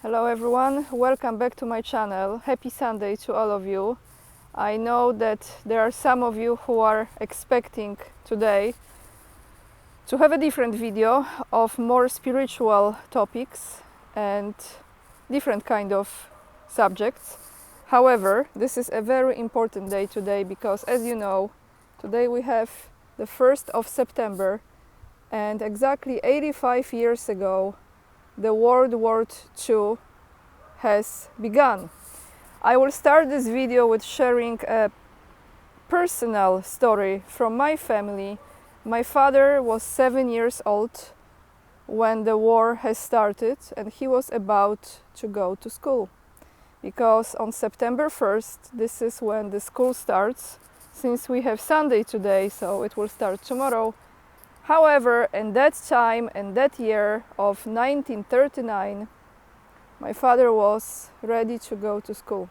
Hello everyone, welcome back to my channel. Happy Sunday to all of you. I know that there are some of you who are expecting today to have a different video of more spiritual topics and different kind of subjects. However, this is a very important day today because, as you know, today we have the 1st of September, and exactly 85 years ago the World War II has begun. I will start this video with sharing a personal story from my family. My father was 7 years old when the war has started, and he was about to go to school. Because on September 1st, this is when the school starts, since we have Sunday today, so it will start tomorrow. However, in that time, in that year of 1939, my father was ready to go to school.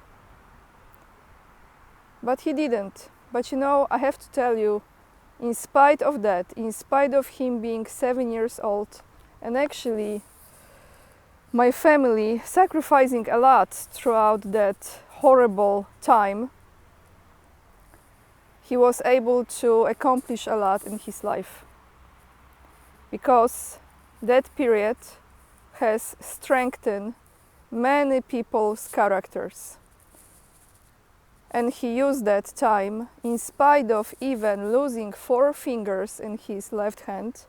But he didn't. But you know, I have to tell you, in spite of that, in spite of him being 7 years old, and actually my family sacrificing a lot throughout that horrible time, he was able to accomplish a lot in his life. Because that period has strengthened many people's characters. And he used that time, in spite of even losing 4 fingers in his left hand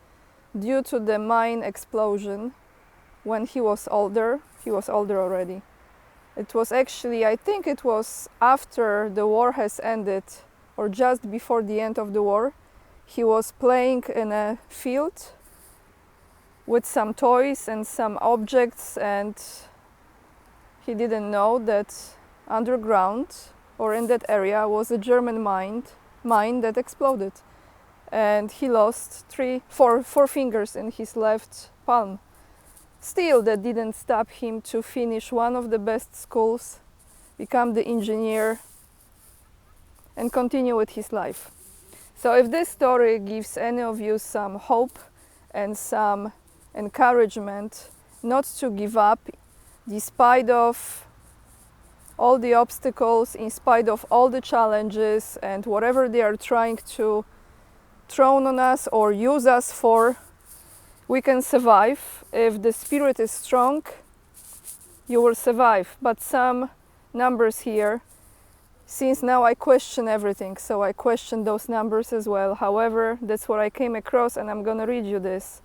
due to the mine explosion when he was older. He was older already. It was actually, I think it was after the war has ended, or just before the end of the war. He was playing in a field with some toys and some objects, and he didn't know that underground or in that area was a German mine that exploded, and he lost 4 fingers in his left palm. Still, that didn't stop him to finish one of the best schools, become the engineer, and continue with his life. So if this story gives any of you some hope and some encouragement not to give up despite of all the obstacles, in spite of all the challenges and whatever they are trying to throw on us or use us for, we can survive. If the spirit is strong, you will survive. But some numbers here, since now I question everything, so I question those numbers as well. However, that's what I came across, and I'm gonna read you this.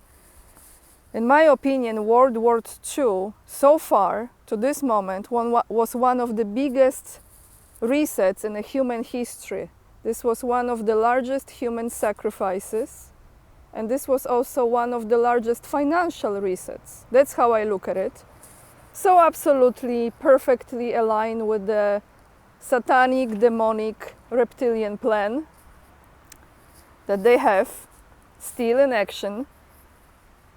In my opinion, World War II, so far, to this moment, was one of the biggest resets in the human history. This was one of the largest human sacrifices, and this was also one of the largest financial resets. That's how I look at it. So absolutely, perfectly aligned with the satanic, demonic, reptilian plan that they have still in action.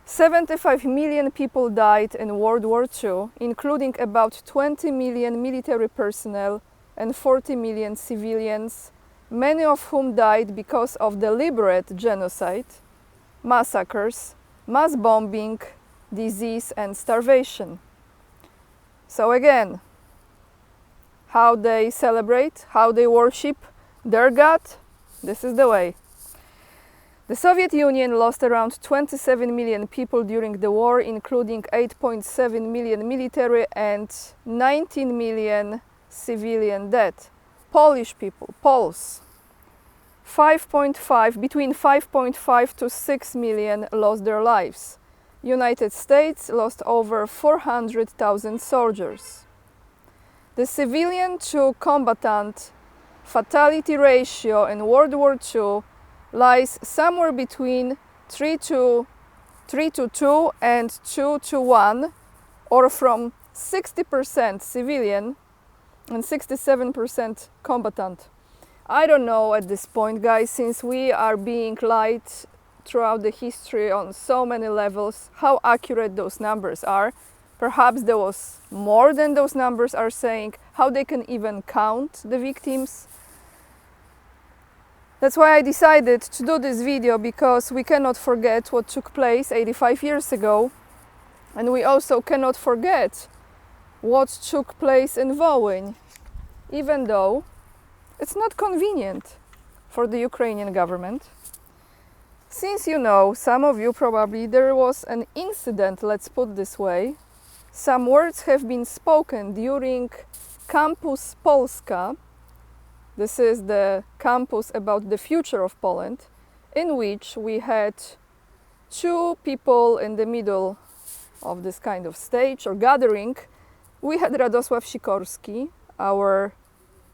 75 million people died in World War II, including about 20 million military personnel and 40 million civilians, many of whom died because of deliberate genocide, massacres, mass bombing, disease, and starvation. So again, how they celebrate, how they worship their God, this is the way. The Soviet Union lost around 27 million people during the war, including 8.7 million military and 19 million civilian dead. Polish people, Poles, between 5.5 to 6 million lost their lives. United States lost over 400,000 soldiers. The civilian to combatant fatality ratio in World War II lies somewhere between 3 to 2 and 2 to 1, or from 60% civilian and 67% combatant. I don't know at this point, guys, since we are being lied throughout the history on so many levels, how accurate those numbers are. Perhaps there was more than those numbers are saying, how they can even count the victims. That's why I decided to do this video, because we cannot forget what took place 85 years ago, and we also cannot forget what took place in Wołyń, even though it's not convenient for the Ukrainian government. Since you know, some of you probably, there was an incident, let's put this way. Some words have been spoken during Campus Polska. This is the campus about the future of Poland, in which we had two people in the middle of this kind of stage or gathering. We had Radosław Sikorski, our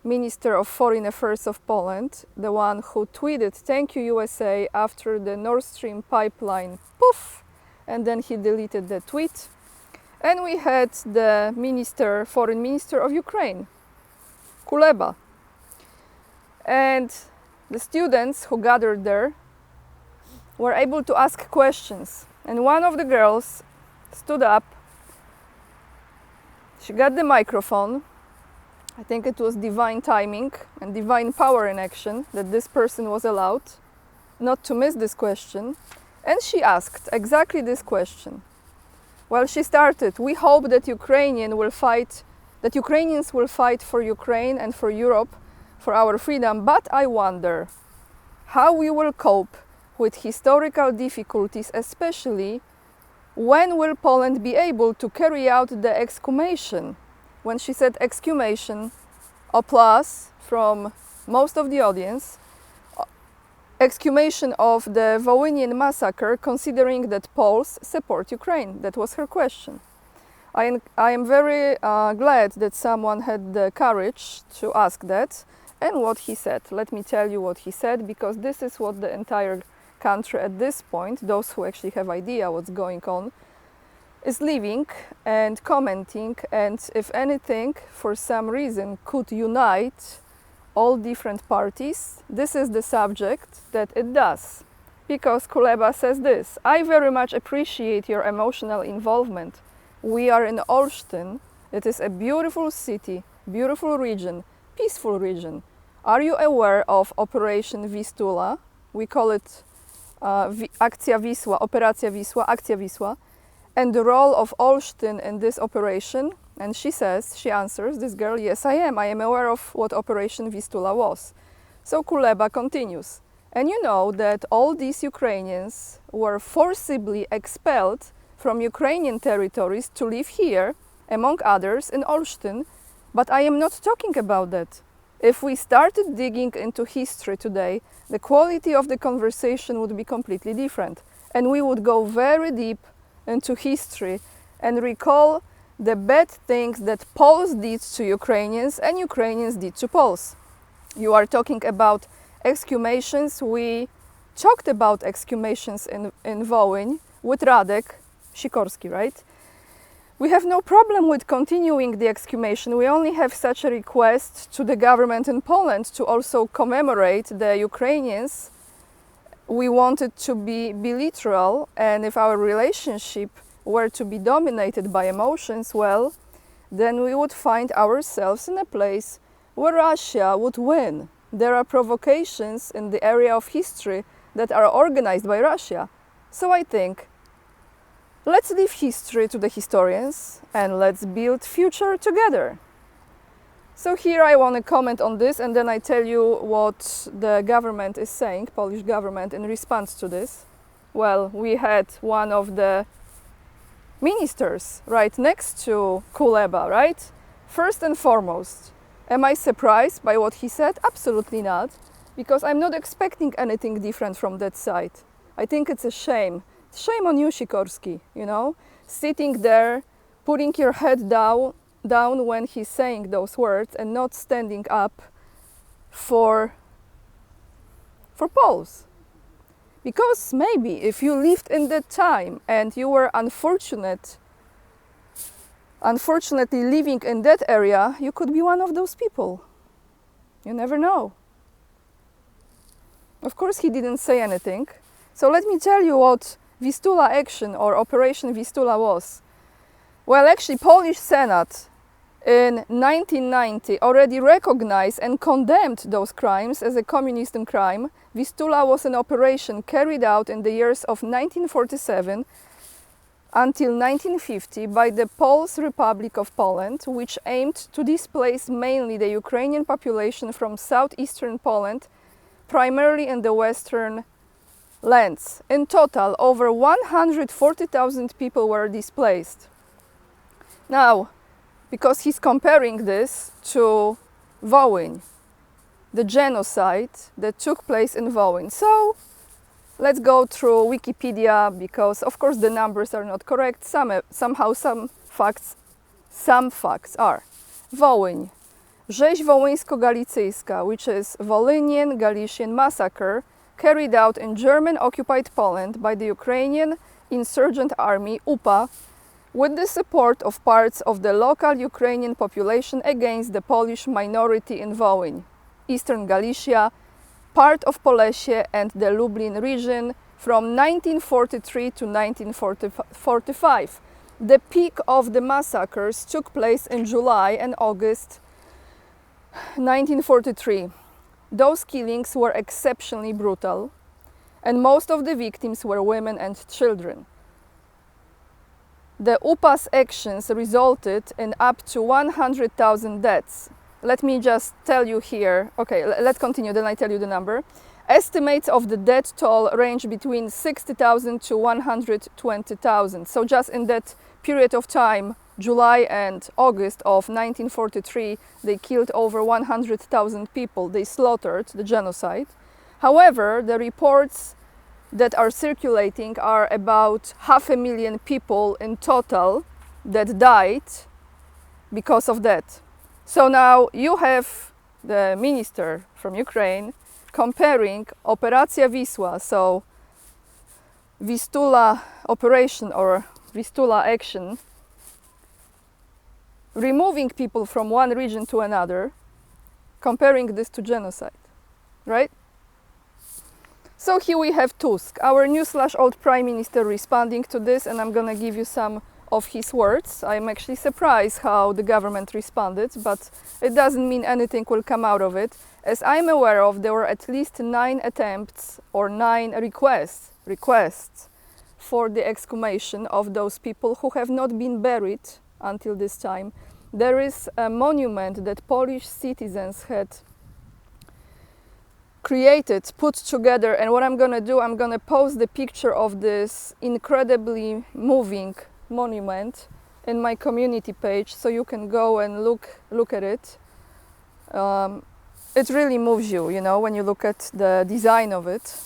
Minister of Foreign Affairs of Poland, the one who tweeted "Thank you USA" after the Nord Stream pipeline poof, and then he deleted the tweet. And we had the Foreign Minister of Ukraine, Kuleba. And the students who gathered there were able to ask questions. And one of the girls stood up. She got the microphone. I think it was divine timing and divine power in action that this person was allowed not to miss this question. And she asked exactly this question. Well, she started, "We hope that Ukrainians will fight for Ukraine and for Europe, for our freedom, but I wonder how we will cope with historical difficulties, especially when will Poland be able to carry out the exhumation?" When she said exhumation, applause from most of the audience. Exhumation of the Wołynian massacre, considering that Poles support Ukraine. That was her question. I am very glad that someone had the courage to ask that. And what he said. Let me tell you what he said, because this is what the entire country at this point, those who actually have idea what's going on, is living and commenting, and if anything, for some reason, could unite all different parties. This is the subject that it does. Because Kuleba says this: "I very much appreciate your emotional involvement. We are in Olsztyn. It is a beautiful city, beautiful region, peaceful region. Are you aware of Operation Vistula?" We call it Akcja Wisła, Operacja Wisła, Akcja Wisła. "And the role of Olsztyn in this operation?" And she answers, this girl, "Yes, I am. I am aware of what Operation Vistula was." So Kuleba continues. "And you know that all these Ukrainians were forcibly expelled from Ukrainian territories to live here, among others, in Olsztyn. But I am not talking about that. If we started digging into history today, the quality of the conversation would be completely different. And we would go very deep into history and recall the bad things that Poles did to Ukrainians and Ukrainians did to Poles. You are talking about exhumations. We talked about exhumations in Wołyń with Radek Sikorski, right? We have no problem with continuing the exhumation. We only have such a request to the government in Poland to also commemorate the Ukrainians. We wanted to be literal, and if our relationship were to be dominated by emotions, well, then we would find ourselves in a place where Russia would win. There are provocations in the area of history that are organized by Russia. So I think, let's leave history to the historians and let's build future together. So here I want to comment on this, and then I tell you what the government is saying, Polish government, in response to this. Well, we had one of the ministers right next to Kuleba, right? First and foremost, am I surprised by what he said? Absolutely not, because I'm not expecting anything different from that side. I think it's a shame. Shame on you, Sikorski, you know? Sitting there, putting your head down when he's saying those words and not standing up for Poles. Because maybe if you lived in that time and you were unfortunately living in that area, you could be one of those people. You never know. Of course, he didn't say anything. So let me tell you what Vistula action or Operation Vistula was. Well, actually, Polish Senate in 1990 already recognized and condemned those crimes as a communist crime. Vistula was an operation carried out in the years of 1947 until 1950 by the Polish Republic of Poland, which aimed to displace mainly the Ukrainian population from southeastern Poland, primarily in the western lands. In total, over 140,000 people were displaced. Now, because he's comparing this to Wołyń, the genocide that took place in Wołyń. So let's go through Wikipedia, because of course the numbers are not correct. Somehow some facts are. Wołyń. Rzeź wołyńsko-galicyjska, which is Volhynian Galician massacre carried out in German-occupied Poland by the Ukrainian insurgent army UPA with the support of parts of the local Ukrainian population against the Polish minority in Wołyń, Eastern Galicia, part of Polesie and the Lublin region from 1943 to 1945. The peak of the massacres took place in July and August 1943. Those killings were exceptionally brutal, and most of the victims were women and children. The UPA's actions resulted in up to 100,000 deaths. Let me just tell you here, okay, let's continue, then I tell you the number. Estimates of the death toll range between 60,000 to 120,000. So just in that period of time, July and August of 1943, they killed over 100,000 people. They slaughtered, the genocide. However, the reports that are circulating are about 500,000 people in total that died because of that. So now you have the minister from Ukraine comparing Operacja Wisła, so Vistula Operation or Vistula Action, removing people from one region to another, comparing this to genocide, right? So here we have Tusk, our new/old prime minister, responding to this, and I'm gonna give you some of his words. I'm actually surprised how the government responded, but it doesn't mean anything will come out of it. As I'm aware of, there were at least 9 attempts or 9 requests for the exhumation of those people who have not been buried until this time. There is a monument that Polish citizens had created, put together, and what I'm gonna do, I'm gonna post the picture of this incredibly moving monument in my community page, so you can go and look at it. It really moves you, you know, when you look at the design of it.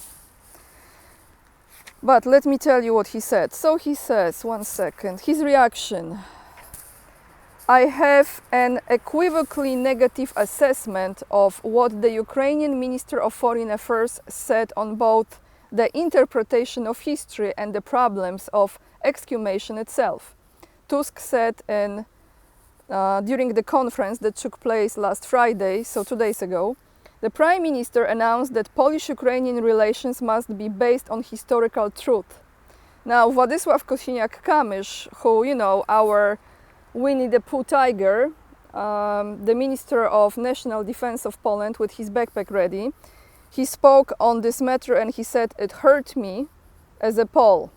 But let me tell you what he said. So he says, one second, his reaction. I have an equivocally negative assessment of what the Ukrainian Minister of Foreign Affairs said on both the interpretation of history and the problems of exhumation itself. Tusk said during the conference that took place last Friday, so 2 days ago, the Prime Minister announced that Polish-Ukrainian relations must be based on historical truth. Now, Władysław Kosiniak-Kamysz, who, you know, our Winnie the Pooh tiger, the Minister of National Defense of Poland with his backpack ready, he spoke on this matter and he said, "It hurt me as a Pole."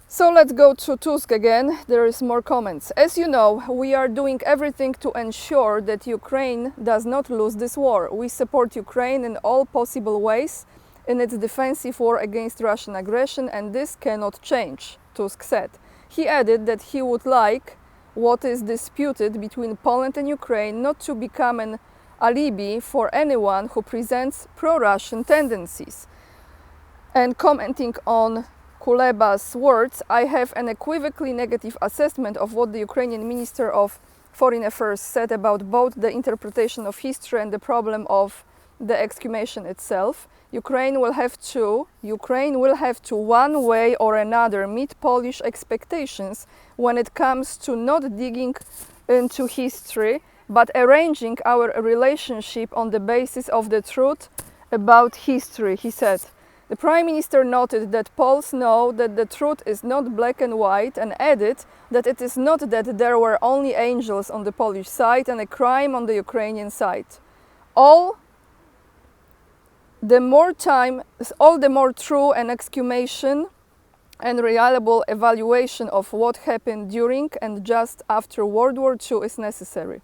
So let's go to Tusk again. There is more comments. As you know, we are doing everything to ensure that Ukraine does not lose this war. We support Ukraine in all possible ways in its defensive war against Russian aggression, and this cannot change, Tusk said. He added that he would like what is disputed between Poland and Ukraine not to become an alibi for anyone who presents pro-Russian tendencies. And commenting on Kuleba's words, I have an equivocally negative assessment of what the Ukrainian Minister of Foreign Affairs said about both the interpretation of history and the problem of the exhumation itself. Ukraine will have to one way or another meet Polish expectations when it comes to not digging into history, but arranging our relationship on the basis of the truth about history, he said. The Prime Minister noted that Poles know that the truth is not black and white, and added that it is not that there were only angels on the Polish side and a crime on the Ukrainian side. All the more true an exhumation and reliable evaluation of what happened during and just after World War II is necessary.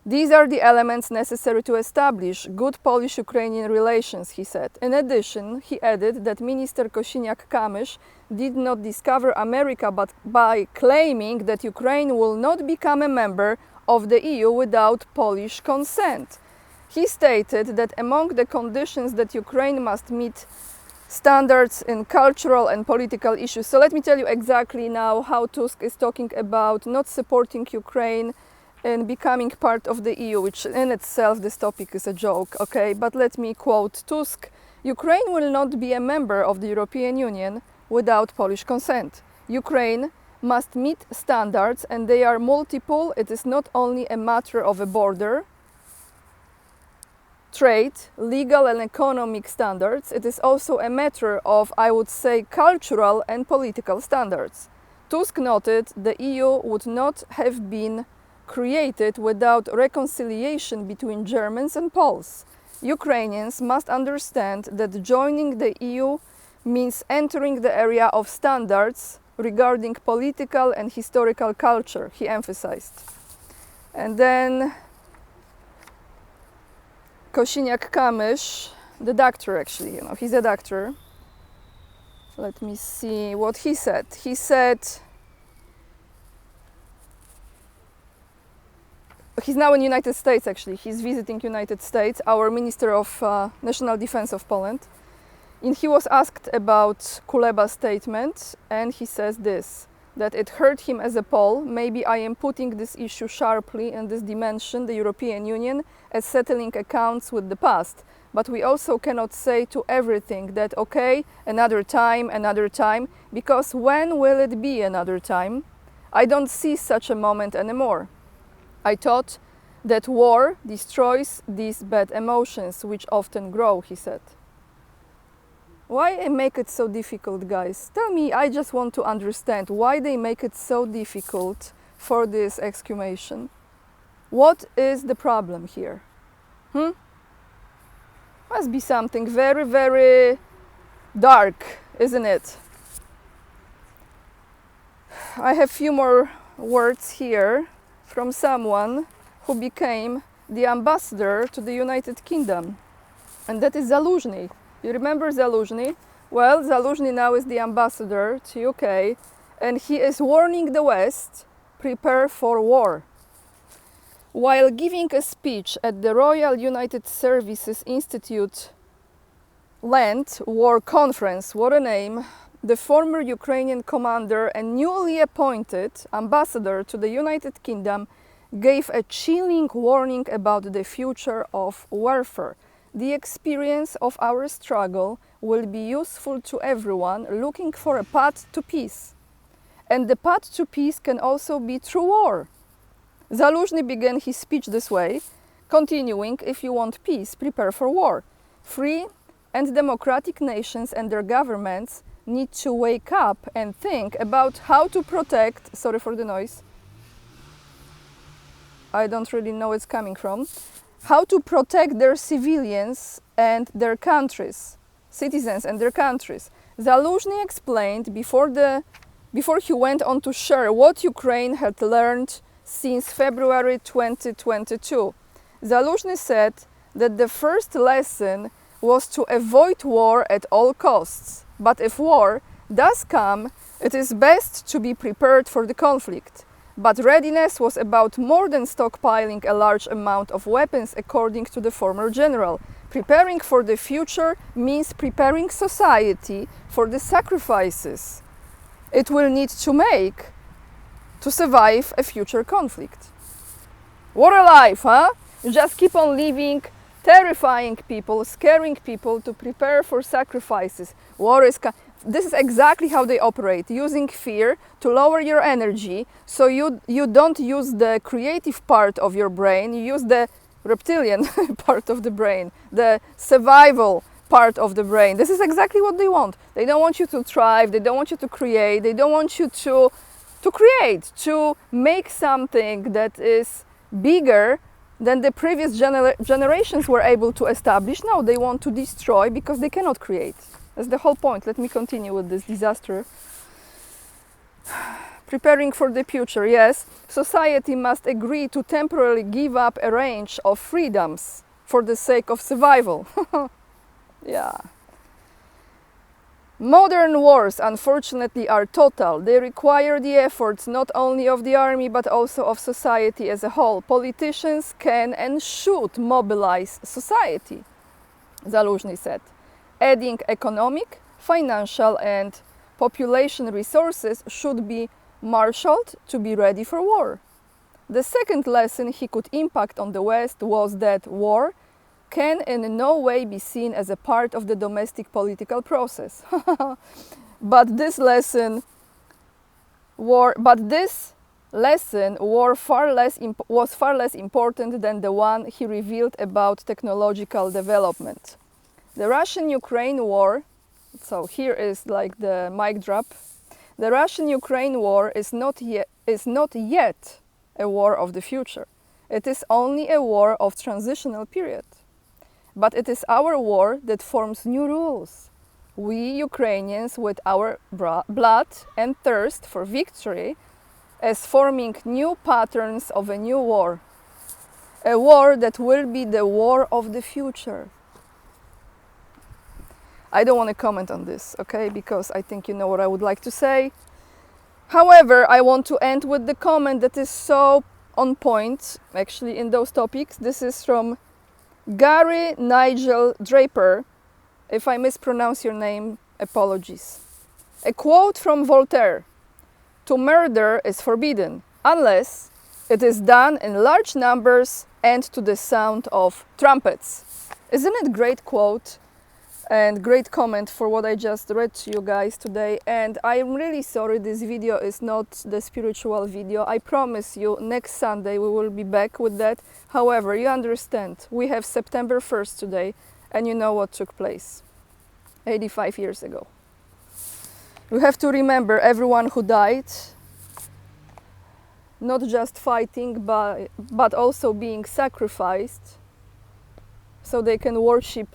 These are the elements necessary to establish good Polish-Ukrainian relations, he said. In addition, he added that Minister Kosiniak-Kamysz did not discover America but by claiming that Ukraine will not become a member of the EU without Polish consent. He stated that among the conditions that Ukraine must meet standards in cultural and political issues. So let me tell you exactly now how Tusk is talking about not supporting Ukraine in becoming part of the EU, which in itself this topic is a joke, okay? But let me quote Tusk: Ukraine will not be a member of the European Union without Polish consent. Ukraine must meet standards and they are multiple. It is not only a matter of a border, trade, legal and economic standards. It is also a matter of, I would say, cultural and political standards. Tusk noted the EU would not have been created without reconciliation between Germans and Poles. Ukrainians must understand that joining the EU means entering the area of standards regarding political and historical culture, he emphasized. And then Kosiniak-Kamysz, the doctor actually, he's a doctor. Let me see what he said. He said, he's now in United States actually, he's visiting United States, our Minister of National Defense of Poland. And he was asked about Kuleba's statement and he says this, that it hurt him as a Pole. Maybe I am putting this issue sharply in this dimension, the European Union, as settling accounts with the past. But we also cannot say to everything that, okay, another time, because when will it be another time? I don't see such a moment anymore. I thought that war destroys these bad emotions, which often grow, he said. Why make it so difficult, guys? Tell me, I just want to understand why they make it so difficult for this exhumation. What is the problem here? Must be something very, very dark, isn't it? I have few more words here from someone who became the ambassador to the United Kingdom, and that is Zaluzhny. You remember Zaluzhny? Well, Zaluzhny now is the ambassador to UK, and he is warning the West, prepare for war. While giving a speech at the Royal United Services Institute Land War Conference, what a name, the former Ukrainian commander and newly appointed ambassador to the United Kingdom gave a chilling warning about the future of warfare. The experience of our struggle will be useful to everyone looking for a path to peace. And the path to peace can also be through war. Zaluzhny began his speech this way, continuing, if you want peace, prepare for war. Free and democratic nations and their governments need to wake up and think about how to protect, sorry for the noise, I don't really know where it's coming from, how to protect their civilians and their countries, citizens and their countries. Zaluzhny explained before he went on to share what Ukraine had learned since February 2022. Zaluzhny said that the first lesson was to avoid war at all costs. But if war does come, it is best to be prepared for the conflict. But readiness was about more than stockpiling a large amount of weapons, according to the former general. Preparing for the future means preparing society for the sacrifices it will need to make to survive a future conflict. What a life, huh? You just keep on living, terrifying people, scaring people to prepare for sacrifices. War is This is exactly how they operate, using fear to lower your energy, so you don't use the creative part of your brain, you use the reptilian part of the brain, the survival part of the brain. This is exactly what they want. They don't want you to thrive, they don't want you to create, they don't want you to create, to make something that is bigger than the previous generations were able to establish. No, they want to destroy because they cannot create. That's the whole point. Let me continue with this disaster. Preparing for the future, yes. Society must agree to temporarily give up a range of freedoms for the sake of survival. Yeah. Modern wars, unfortunately, are total. They require the efforts not only of the army but also of society as a whole. Politicians can and should mobilize society, Zaluzhny said, adding economic, financial and population resources should be marshaled to be ready for war. The second lesson he could impact on the West was that war can in no way be seen as a part of the domestic political process. But this lesson was far less important than the one he revealed about technological development. The Russian-Ukraine war, so here is like the mic drop. The Russian-Ukraine war is not yet a war of the future. It is only a war of transitional period. But it is our war that forms new rules. We Ukrainians, with our blood and thirst for victory, as forming new patterns of a new war. A war that will be the war of the future. I don't want to comment on this, okay, because I think you know what I would like to say. However, I want to end with the comment that is so on point, actually, in those topics. This is from Gary Nigel Draper. If I mispronounce your name, apologies. A quote from Voltaire: "To murder is forbidden, unless it is done in large numbers and to the sound of trumpets." Isn't it a great quote and great comment for what I just read to you guys today? And I'm really sorry this video is not the spiritual video. I promise you next Sunday we will be back with that. However, you understand, we have September 1st today, and you know what took place 85 years ago. We have to remember everyone who died, not just fighting, but also being sacrificed so they can worship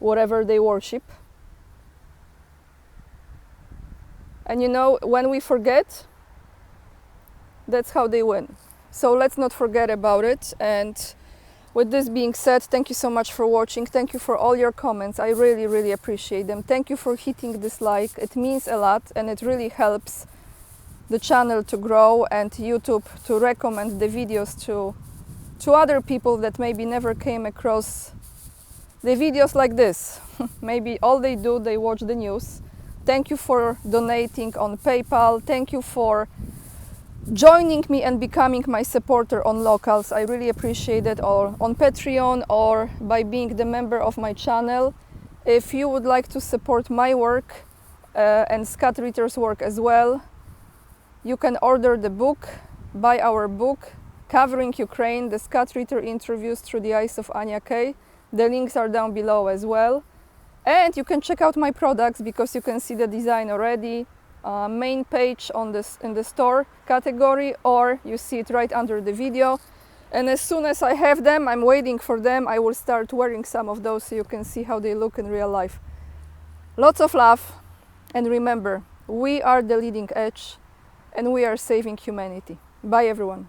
whatever they worship. And you know, when we forget, that's how they win. So let's not forget about it. And with this being said, thank you so much for watching. Thank you for all your comments. I really, really appreciate them. Thank you for hitting this like. It means a lot and it really helps the channel to grow and YouTube to recommend the videos to other people that maybe never came across the videos like this. Maybe all they do, they watch the news. Thank you for donating on PayPal. Thank you for joining me and becoming my supporter on Locals. I really appreciate it, or on Patreon or by being the member of my channel. If you would like to support my work and Scott Ritter's work as well, you can order the book, buy our book, Covering Ukraine, the Scott Ritter interviews through the eyes of Anya K. The links are down below as well. And you can check out my products because you can see the design already. Main page on this in the store category, or you see it right under the video. And as soon as I have them, I'm waiting for them, I will start wearing some of those so you can see how they look in real life. Lots of love, and remember, we are the leading edge and we are saving humanity. Bye everyone.